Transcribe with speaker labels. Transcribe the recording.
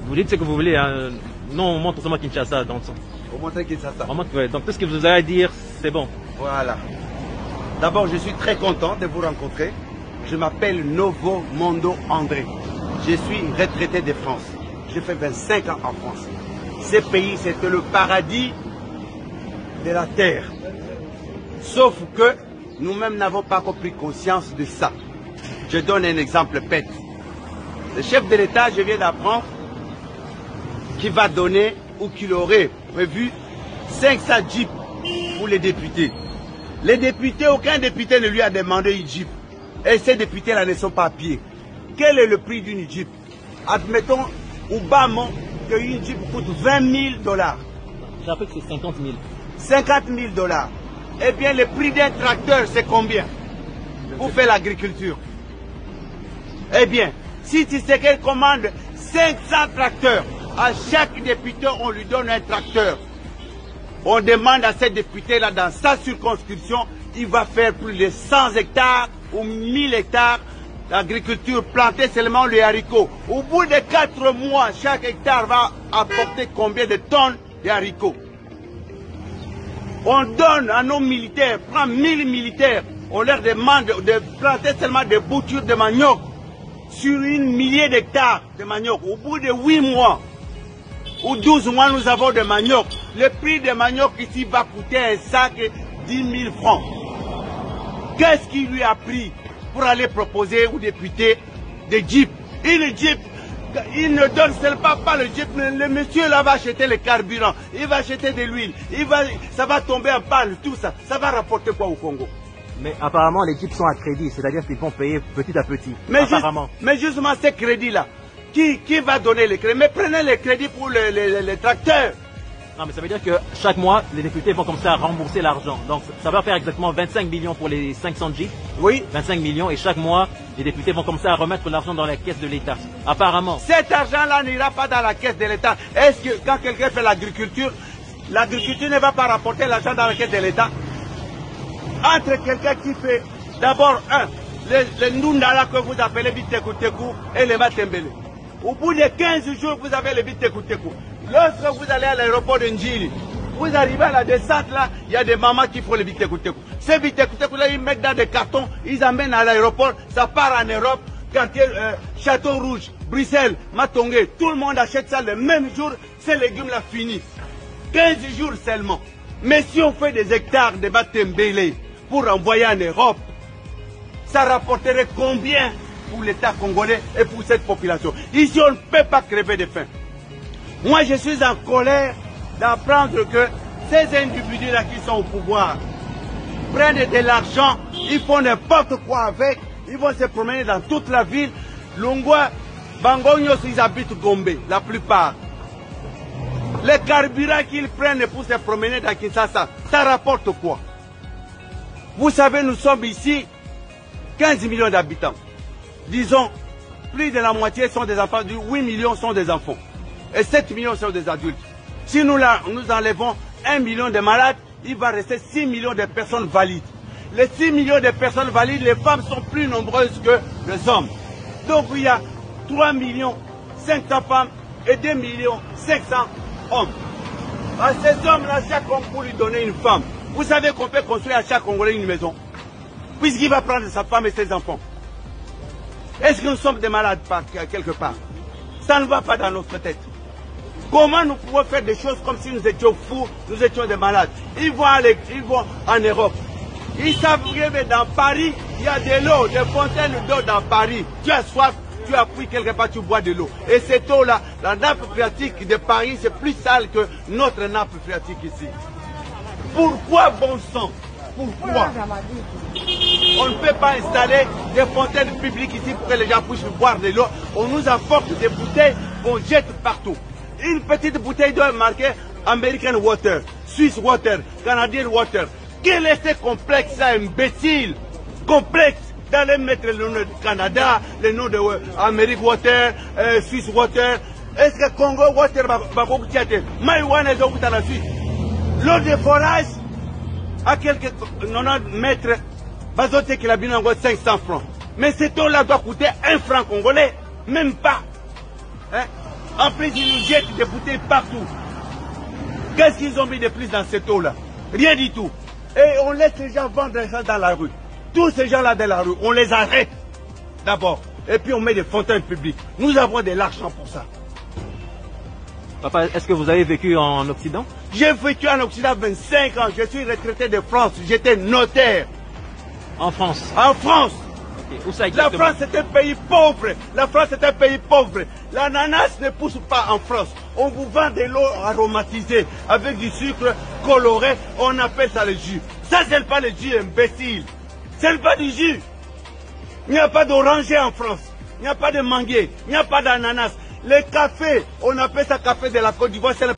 Speaker 1: Vous dites ce que vous voulez, hein. Non, on montre seulement Kinshasa dans le son.
Speaker 2: Vous montrez Kinshasa.
Speaker 1: Ouais, donc tout ce que vous avez à dire, c'est bon.
Speaker 2: Voilà. D'abord, je suis très content de vous rencontrer. Je m'appelle Novo Mondo André. Je suis retraité de France. J'ai fait 25 ans en France. Ce pays, c'était le paradis de la terre. Sauf que nous-mêmes n'avons pas compris conscience de ça. Je donne un exemple bête. Le chef de l'État, je viens d'apprendre qu'il va donner ou qu'il aurait prévu 500 jeeps pour les députés. Les députés, aucun député ne lui a demandé une jeep. Et ces députés-là ne sont pas à pied. Quel est le prix d'une jeep? Admettons, au bas mot, qu'une jeep coûte 20 000 $.
Speaker 1: J'ai appris que c'est 50 000.
Speaker 2: 50 000 $. Eh bien, le prix d'un tracteur, c'est combien pour faire l'agriculture? Eh bien, si Tshisekedi commande 500 tracteurs, à chaque député, on lui donne un tracteur. On demande à ces députés-là, dans sa circonscription, il va faire plus de 100 hectares ou 1000 hectares d'agriculture, planter seulement les haricots. Au bout de 4 mois, chaque hectare va apporter combien de tonnes de haricots? On donne à nos militaires, prend 1000 militaires, on leur demande de planter seulement des boutures de manioc sur une millier d'hectares de manioc. Au bout de 8 mois ou 12 mois, nous avons de manioc. Le prix de manioc ici va coûter un sac 10 000 francs. Qu'est-ce qu'il lui a pris pour aller proposer aux députés des jeeps? Une jeep, il ne donne seulement pas le jeep, le monsieur là va acheter le carburant, il va acheter de l'huile, ça va tomber en panne, tout ça. Ça va rapporter quoi au Congo?
Speaker 1: Mais apparemment, les jeeps sont à crédit, c'est-à-dire qu'ils vont payer petit à petit.
Speaker 2: Mais justement, ces crédits-là, qui va donner les crédits? Mais prenez les crédits pour les tracteurs.
Speaker 1: Non, mais ça veut dire que chaque mois, les députés vont commencer à rembourser l'argent. Donc, ça va faire exactement 25 millions pour les 500 jeeps.
Speaker 2: Oui.
Speaker 1: 25 millions. Et chaque mois, les députés vont commencer à remettre l'argent dans la caisse de l'État. Apparemment.
Speaker 2: Cet argent-là n'ira pas dans la caisse de l'État. Est-ce que quand quelqu'un fait l'agriculture ne va pas rapporter l'argent dans la caisse de l'État? Entre quelqu'un qui fait d'abord le Ndundala que vous appelez Bitekoutekou et le Matembele. Au bout de 15 jours, vous avez le Bitekoutekou. Lorsque vous allez à l'aéroport de Njili, vous arrivez à la descente là, il y a des mamans qui font le Bitekoutekou. Ces Bitekoutekou là, ils mettent dans des cartons, ils amènent à l'aéroport, ça part en Europe, quartier Château Rouge, Bruxelles, Matongé, tout le monde achète ça le même jour, ces légumes là finis. 15 jours seulement. Mais si on fait des hectares de Matembele pour envoyer en Europe, ça rapporterait combien pour l'État congolais et pour cette population? Ici, on ne peut pas crever de faim. Moi, je suis en colère d'apprendre que ces individus-là qui sont au pouvoir prennent de l'argent, ils font n'importe quoi avec, ils vont se promener dans toute la ville. Longwa, Bangonyos, ils habitent Gombe, la plupart. Les carburants qu'ils prennent pour se promener dans Kinshasa, ça rapporte quoi? Vous savez, nous sommes ici 15 millions d'habitants. Disons, plus de la moitié sont des enfants, 8 millions sont des enfants. Et 7 millions sont des adultes. Si nous enlevons 1 million de malades, il va rester 6 millions de personnes valides. Les 6 millions de personnes valides, les femmes sont plus nombreuses que les hommes. Donc il y a 3 millions 500 femmes et 2 millions 500 hommes. À ces hommes-là, chaque homme pour lui donner une femme. Vous savez qu'on peut construire à chaque Congolais une maison, puisqu'il va prendre sa femme et ses enfants. Est-ce que nous sommes des malades quelque part? Ça ne va pas dans notre tête. Comment nous pouvons faire des choses comme si nous étions fous, nous étions des malades? Ils vont en Europe. Ils savent que dans Paris, il y a de l'eau, des fontaines d'eau dans Paris. Tu as soif, tu as pris quelque part, tu bois de l'eau. Et cette eau-là, la nappe phréatique de Paris, c'est plus sale que notre nappe phréatique ici. Pourquoi, bon sang? Pourquoi on ne peut pas installer des fontaines publiques ici pour que les gens puissent boire de l'eau? On nous apporte des bouteilles qu'on jette partout. Une petite bouteille doit marquer American Water, Swiss Water, Canadian Water. Quel est ce complexe, ça, imbécile? Complexe d'aller mettre le nom du Canada, le nom de American Water, Swiss Water. Est-ce que Congo Water va beaucoup tirer? Maïwana est au la Suisse. L'eau de forage, à quelques 90 mètres, bazote qu'il a bien en 500 francs. Mais cette eau-là doit coûter 1 franc congolais, même pas. Hein? En plus, ils nous jettent des bouteilles partout. Qu'est-ce qu'ils ont mis de plus dans cette eau-là? Rien du tout. Et on laisse les gens vendre ça dans la rue. Tous ces gens-là dans la rue, on les arrête d'abord. Et puis on met des fontaines publiques. Nous avons de l'argent pour ça.
Speaker 1: Papa, est-ce que vous avez vécu en Occident?
Speaker 2: J'ai vécu en Occident 25 ans. Je suis retraité de France. J'étais notaire.
Speaker 1: En France?
Speaker 2: En France.
Speaker 1: Okay. Où ça
Speaker 2: La
Speaker 1: exactement?
Speaker 2: France est un pays pauvre. La France est un pays pauvre. L'ananas ne pousse pas en France. On vous vend de l'eau aromatisée avec du sucre coloré. On appelle ça le jus. Ça, c'est pas le jus, imbécile. C'est pas du jus. Il n'y a pas d'oranger en France. Il n'y a pas de manguier. Il n'y a pas d'ananas. Le café, on appelle ça café de la Côte d'Ivoire.